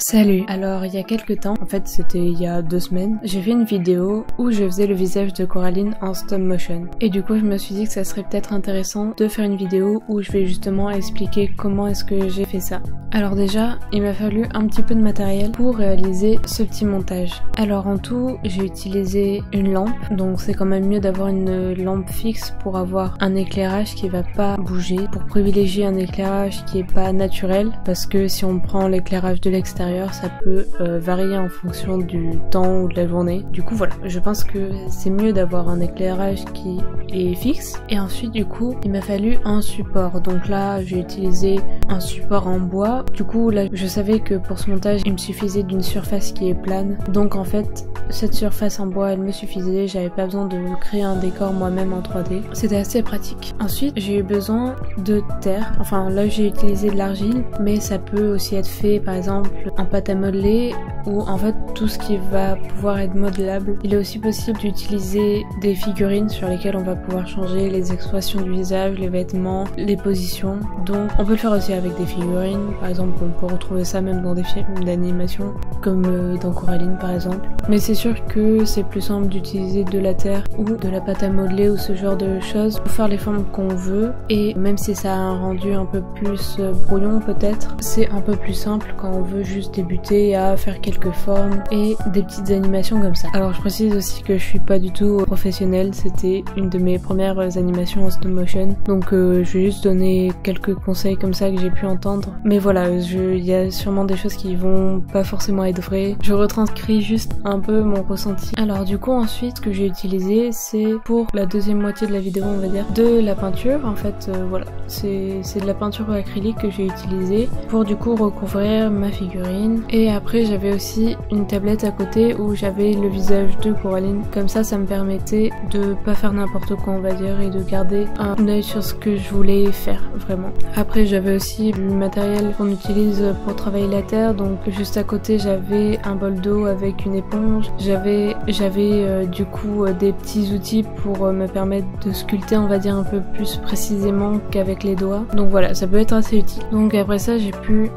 Salut! Alors il y a quelques temps, en fait c'était il y a 2 semaines, j'ai fait une vidéo où je faisais le visage de Coraline en stop motion. Et du coup je me suis dit que ça serait peut-être intéressant de faire une vidéo où je vais justement expliquer comment est-ce que j'ai fait ça. Alors déjà, il m'a fallu un petit peu de matériel pour réaliser ce petit montage. Alors en tout, j'ai utilisé une lampe, donc c'est quand même mieux d'avoir une lampe fixe pour avoir un éclairage qui va pas bouger, pour privilégier un éclairage qui est pas naturel, parce que si on prend l'éclairage de l'extérieur, ça peut varier en fonction du temps ou de la journée. Du coup voilà, je pense que c'est mieux d'avoir un éclairage qui est fixe. Et ensuite du coup, il m'a fallu un support. Donc là, j'ai utilisé un support en bois. Du coup là, je savais que pour ce montage, il me suffisait d'une surface qui est plane. Donc en fait, cette surface en bois, elle me suffisait. J'avais pas besoin de créer un décor moi-même en 3D. C'était assez pratique. Ensuite, j'ai eu besoin de terre. Enfin là, j'ai utilisé de l'argile, mais ça peut aussi être fait par exemple en pâte à modeler ou en fait tout ce qui va pouvoir être modelable. Il est aussi possible d'utiliser des figurines sur lesquelles on va pouvoir changer les expressions du visage, les vêtements, les positions. Donc on peut le faire aussi avec des figurines. Par exemple, on peut retrouver ça même dans des films d'animation comme dans Coraline par exemple. Mais c'est sûr que c'est plus simple d'utiliser de la terre ou de la pâte à modeler ou ce genre de choses pour faire les formes qu'on veut. Et même si ça a un rendu un peu plus brouillon peut-être, c'est un peu plus simple quand on veut juste débuter à faire quelques formes et des petites animations comme ça. Alors je précise aussi que je suis pas du tout professionnelle, c'était une de mes premières animations en stop motion, donc je vais juste donner quelques conseils comme ça que j'ai pu entendre. Mais voilà, il y a sûrement des choses qui vont pas forcément être vraies. Je retranscris juste un peu mon ressenti. Alors du coup ensuite ce que j'ai utilisé, c'est pour la deuxième moitié de la vidéo on va dire, de la peinture. En fait voilà, c'est de la peinture acrylique que j'ai utilisée pour du coup recouvrir ma figurine. Et après j'avais aussi une tablette à côté où j'avais le visage de Coraline. Comme ça me permettait de pas faire n'importe quoi on va dire et de garder un œil sur ce que je voulais faire vraiment. Après j'avais aussi le matériel qu'on utilise pour travailler la terre, donc juste à côté j'avais un bol d'eau avec une éponge. J'avais du coup des petits outils pour me permettre de sculpter on va dire un peu plus précisément qu'avec les doigts. Donc voilà, ça peut être assez utile. Donc après ça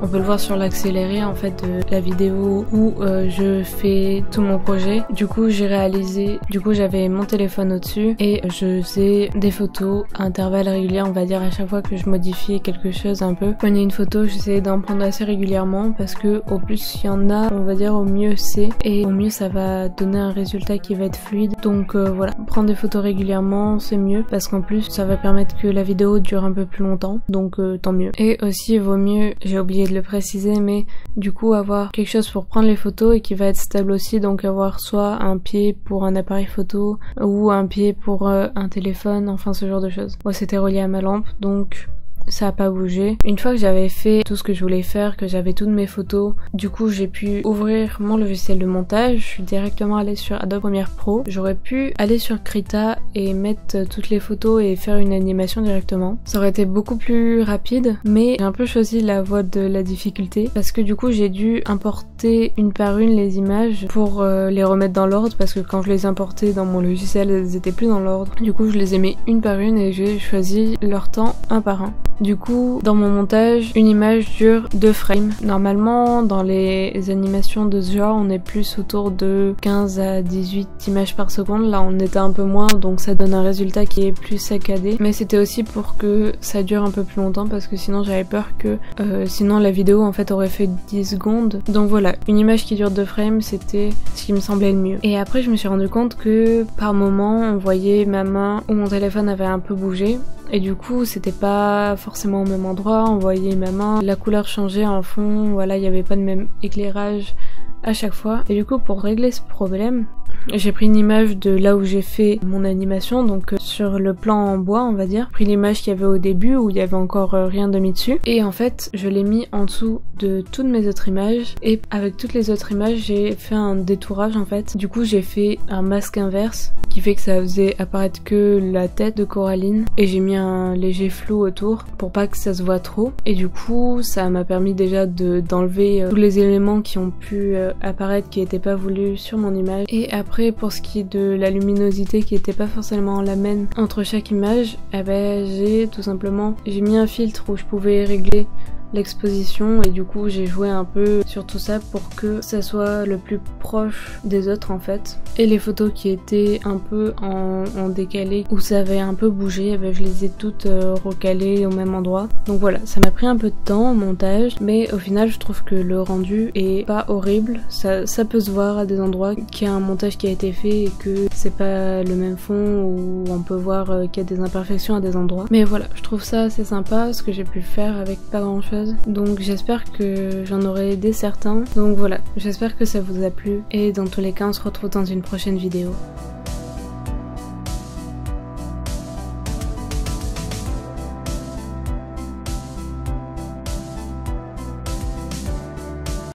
on peut le voir sur l'accéléré en fait de la vidéo où je fais tout mon projet. Du coup j'avais mon téléphone au-dessus et je faisais des photos à intervalles réguliers on va dire à chaque fois que je modifiais quelque chose un peu. Quand il y a une photo, j'essayais d'en prendre assez régulièrement parce que au plus il y en a on va dire au mieux c'est, et au mieux ça va donner un résultat qui va être fluide. Donc voilà, prendre des photos régulièrement c'est mieux parce qu'en plus ça va permettre que la vidéo dure un peu plus longtemps, donc tant mieux. Et aussi il vaut mieux, j'ai oublié de le préciser, mais du coup avoir quelque chose pour prendre les photos et qui va être stable aussi, donc avoir soit un pied pour un appareil photo ou un pied pour un téléphone, enfin ce genre de choses. Moi c'était relié à ma lampe donc ça a pas bougé. Une fois que j'avais fait tout ce que je voulais faire, que j'avais toutes mes photos, du coup j'ai pu ouvrir mon logiciel de montage. Je suis directement allée sur Adobe Premiere Pro. J'aurais pu aller sur Krita et mettre toutes les photos et faire une animation directement. Ça aurait été beaucoup plus rapide, mais j'ai un peu choisi la voie de la difficulté parce que du coup j'ai dû importer une par une les images pour les remettre dans l'ordre, parce que quand je les importais dans mon logiciel elles étaient plus dans l'ordre. Du coup je les ai mis une par une et j'ai choisi leur temps un par un. Du coup, dans mon montage, une image dure 2 frames. Normalement, dans les animations de ce genre, on est plus autour de 15 à 18 images par seconde. Là, on était un peu moins, donc ça donne un résultat qui est plus saccadé. Mais c'était aussi pour que ça dure un peu plus longtemps, parce que sinon j'avais peur que sinon la vidéo en fait aurait fait 10 secondes. Donc voilà, une image qui dure 2 frames, c'était ce qui me semblait le mieux. Et après, je me suis rendu compte que par moment, on voyait ma main ou mon téléphone avait un peu bougé. Et du coup c'était pas forcément au même endroit, on voyait ma main, la couleur changeait en fond, voilà, il n'y avait pas le même éclairage à chaque fois. Et du coup pour régler ce problème, j'ai pris une image de là où j'ai fait mon animation, donc sur le plan en bois on va dire. J'ai pris l'image qu'il y avait au début où il y avait encore rien de mis dessus, et en fait je l'ai mis en dessous de toutes mes autres images, et avec toutes les autres images j'ai fait un détourage en fait. Du coup j'ai fait un masque inverse qui fait que ça faisait apparaître que la tête de Coraline, et j'ai mis un léger flou autour pour pas que ça se voit trop, et du coup ça m'a permis déjà d'enlever tous les éléments qui ont pu apparaître qui étaient pas voulus sur mon image. Et après pour ce qui est de la luminosité qui était pas forcément la même entre chaque image, eh ben j'ai mis un filtre où je pouvais régler l'exposition et du coup j'ai joué un peu sur tout ça pour que ça soit le plus proche des autres en fait. Et les photos qui étaient un peu en décalé, où ça avait un peu bougé, je les ai toutes recalées au même endroit. Donc voilà, ça m'a pris un peu de temps au montage, mais au final je trouve que le rendu est pas horrible. Ça peut se voir à des endroits qu'il y a un montage qui a été fait et que c'est pas le même fond, où on peut voir qu'il y a des imperfections à des endroits. Mais voilà, je trouve ça assez sympa ce que j'ai pu faire avec pas grand chose. Donc j'espère que j'en aurai aidé certains. Donc voilà, j'espère que ça vous a plu et dans tous les cas on se retrouve dans une prochaine vidéo.